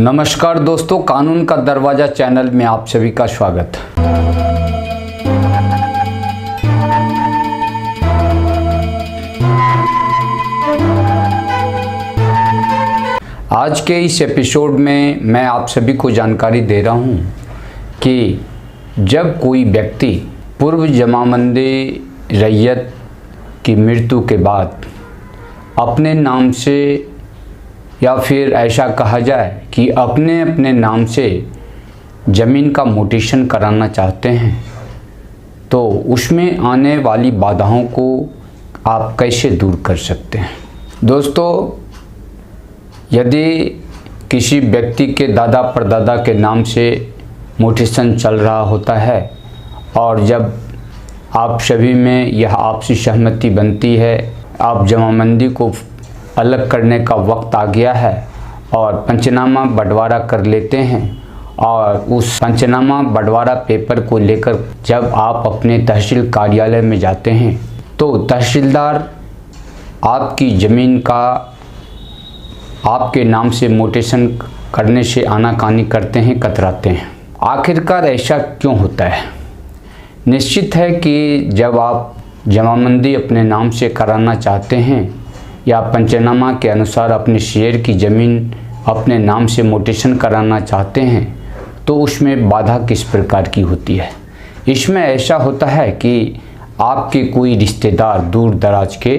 नमस्कार दोस्तों, कानून का दरवाज़ा चैनल में आप सभी का स्वागत। आज के इस एपिसोड में मैं आप सभी को जानकारी दे रहा हूं कि जब कोई व्यक्ति पूर्व जमाबंदी रैयत की मृत्यु के बाद अपने नाम से या फिर ऐसा कहा जाए कि अपने नाम से ज़मीन का म्यूटेशन कराना चाहते हैं, तो उसमें आने वाली बाधाओं को आप कैसे दूर कर सकते हैं। दोस्तों, यदि किसी व्यक्ति के दादा परदादा के नाम से म्यूटेशन चल रहा होता है और जब आप सभी में यह आपसी सहमति बनती है, आप जमाबंदी को अलग करने का वक्त आ गया है और पंचनामा बंटवारा कर लेते हैं, और उस पंचनामा बंटवारा पेपर को लेकर जब आप अपने तहसील कार्यालय में जाते हैं तो तहसीलदार आपकी ज़मीन का आपके नाम से म्यूटेशन करने से आनाकानी करते हैं, कतराते हैं। आखिरकार ऐसा क्यों होता है? निश्चित है कि जब आप जमाबंदी अपने नाम से कराना चाहते हैं या पंचनामा के अनुसार अपने शेयर की ज़मीन अपने नाम से म्यूटेशन कराना चाहते हैं, तो उसमें बाधा किस प्रकार की होती है। इसमें ऐसा होता है कि आपके कोई रिश्तेदार दूर दराज के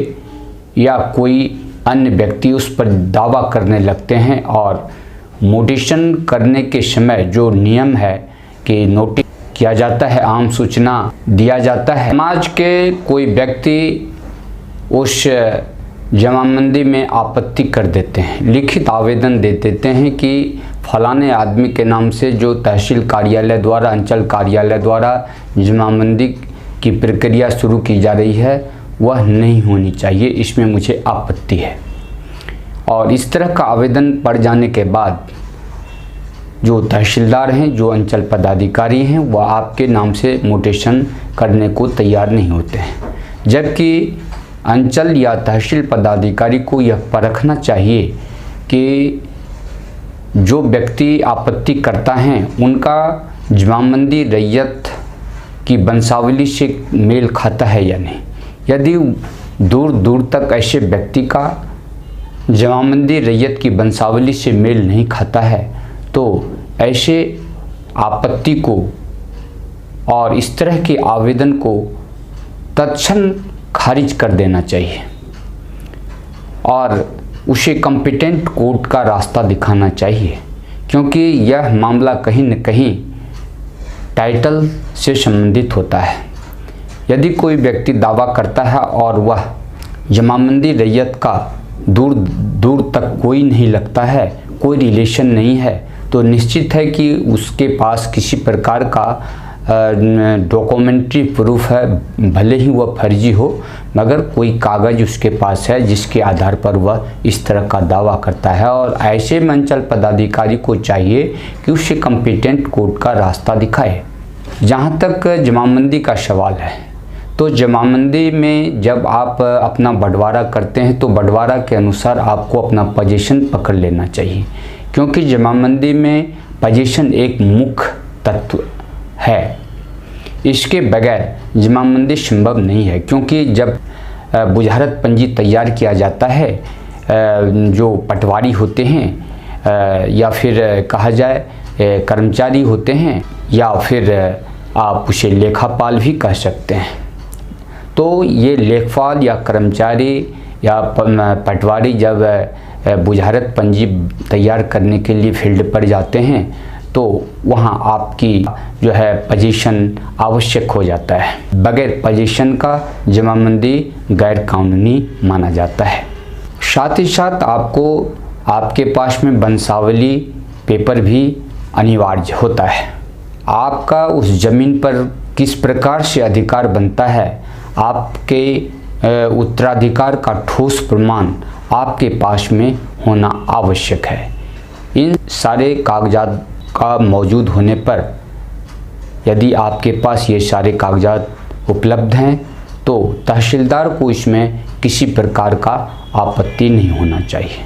या कोई अन्य व्यक्ति उस पर दावा करने लगते हैं, और म्यूटेशन करने के समय जो नियम है कि नोटिस किया जाता है, आम सूचना दिया जाता है, समाज के कोई व्यक्ति उस जमाबंदी में आपत्ति कर देते हैं, लिखित आवेदन दे देते हैं कि फलाने आदमी के नाम से जो तहसील कार्यालय द्वारा, अंचल कार्यालय द्वारा जमाबंदी की प्रक्रिया शुरू की जा रही है वह नहीं होनी चाहिए, इसमें मुझे आपत्ति है। और इस तरह का आवेदन पड़ जाने के बाद जो तहसीलदार हैं, जो अंचल पदाधिकारी हैं, वह आपके नाम से म्यूटेशन करने को तैयार नहीं होते हैं। जबकि अंचल या तहसील पदाधिकारी को यह परखना चाहिए कि जो व्यक्ति आपत्ति करता है उनका जमाबंदी रैयत की वंशावली से मेल खाता है या नहीं। यदि दूर दूर तक ऐसे व्यक्ति का जमाबंदी रैयत की वंशावली से मेल नहीं खाता है, तो ऐसे आपत्ति को और इस तरह के आवेदन को तत्क्षण खारिज कर देना चाहिए और उसे कॉम्पिटेंट कोर्ट का रास्ता दिखाना चाहिए, क्योंकि यह मामला कहीं न कहीं टाइटल से संबंधित होता है। यदि कोई व्यक्ति दावा करता है और वह जमाबंदी रैयत का दूर दूर तक कोई नहीं लगता है, कोई रिलेशन नहीं है, तो निश्चित है कि उसके पास किसी प्रकार का डॉक्यूमेंट्री प्रूफ है, भले ही वह फर्जी हो, मगर कोई कागज़ उसके पास है जिसके आधार पर वह इस तरह का दावा करता है। और ऐसे में अंचल पदाधिकारी को चाहिए कि उसे कॉम्पिटेंट कोर्ट का रास्ता दिखाए। जहाँ तक जमाबंदी का सवाल है, तो जमाबंदी में जब आप अपना बंटवारा करते हैं तो बंटवारा के अनुसार आपको अपना पोजीशन पकड़ लेना चाहिए, क्योंकि जमाबंदी में पोजीशन एक मुख्य तत्व है। इसके बगैर जमाबंदी संभव नहीं है, क्योंकि जब बुझारत पंजी तैयार किया जाता है, जो पटवारी होते हैं या फिर कहा जाए कर्मचारी होते हैं, या फिर आप उसे लेखापाल भी कह सकते हैं, तो ये लेखपाल या कर्मचारी या पटवारी जब बुझारत पंजी तैयार करने के लिए फील्ड पर जाते हैं तो वहाँ आपकी जो है पोजीशन आवश्यक हो जाता है। बगैर पोजीशन का जमाबंदी गैर कानूनी माना जाता है। साथ ही साथ आपको आपके पास में वंशावली पेपर भी अनिवार्य होता है। आपका उस ज़मीन पर किस प्रकार से अधिकार बनता है, आपके उत्तराधिकार का ठोस प्रमाण आपके पास में होना आवश्यक है। इन सारे कागजात का मौजूद होने पर, यदि आपके पास ये सारे कागजात उपलब्ध हैं, तो तहसीलदार को इसमें किसी प्रकार का आपत्ति नहीं होना चाहिए।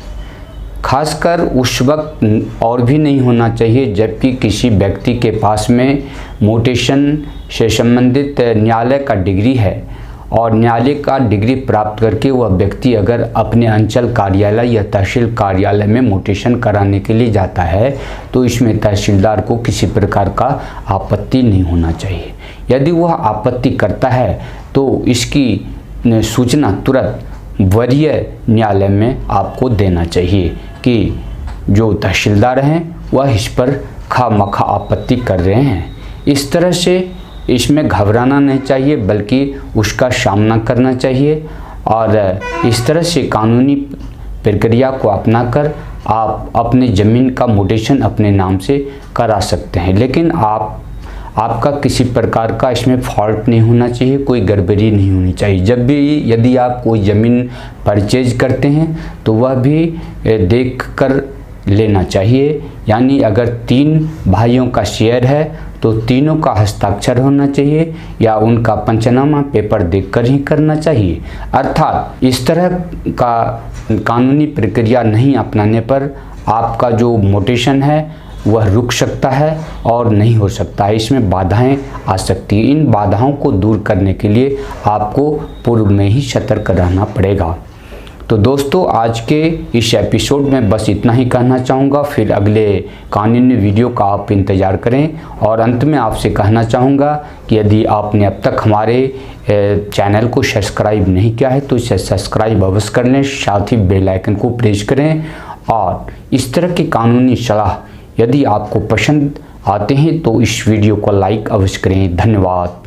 खासकर उस वक्त और भी नहीं होना चाहिए जबकि किसी व्यक्ति के पास में म्यूटेशन से संबंधित न्यायालय का डिग्री है और न्यायालय का डिग्री प्राप्त करके वह व्यक्ति अगर अपने अंचल कार्यालय या तहसील कार्यालय में म्यूटेशन कराने के लिए जाता है तो इसमें तहसीलदार को किसी प्रकार का आपत्ति नहीं होना चाहिए। यदि वह आपत्ति करता है तो इसकी सूचना तुरंत वरीय न्यायालय में आपको देना चाहिए कि जो तहसीलदार हैं वह इस पर खामखा आपत्ति कर रहे हैं। इस तरह से इसमें घबराना नहीं चाहिए बल्कि उसका सामना करना चाहिए और इस तरह से कानूनी प्रक्रिया को अपनाकर आप अपने ज़मीन का म्यूटेशन अपने नाम से करा सकते हैं। लेकिन आपका किसी प्रकार का इसमें फॉल्ट नहीं होना चाहिए, कोई गड़बड़ी नहीं होनी चाहिए। जब भी यदि आप कोई ज़मीन परचेज करते हैं तो वह भी देख कर लेना चाहिए। यानी अगर 3 भाइयों का शेयर है तो तीनों का हस्ताक्षर होना चाहिए या उनका पंचनामा पेपर देखकर ही करना चाहिए। अर्थात इस तरह का कानूनी प्रक्रिया नहीं अपनाने पर आपका जो म्यूटेशन है वह रुक सकता है और नहीं हो सकता है, इसमें बाधाएं आ सकती हैं। इन बाधाओं को दूर करने के लिए आपको पूर्व में ही सतर्क रहना पड़ेगा। तो दोस्तों आज के इस एपिसोड में बस इतना ही कहना चाहूँगा, फिर अगले कानूनी वीडियो का आप इंतज़ार करें। और अंत में आपसे कहना चाहूँगा कि यदि आपने अब तक हमारे चैनल को सब्सक्राइब नहीं किया है तो इसे सब्सक्राइब अवश्य कर लें, साथ ही बेल आइकन को प्रेस करें। और इस तरह की कानूनी सलाह यदि आपको पसंद आते हैं तो इस वीडियो को लाइक अवश्य करें। धन्यवाद।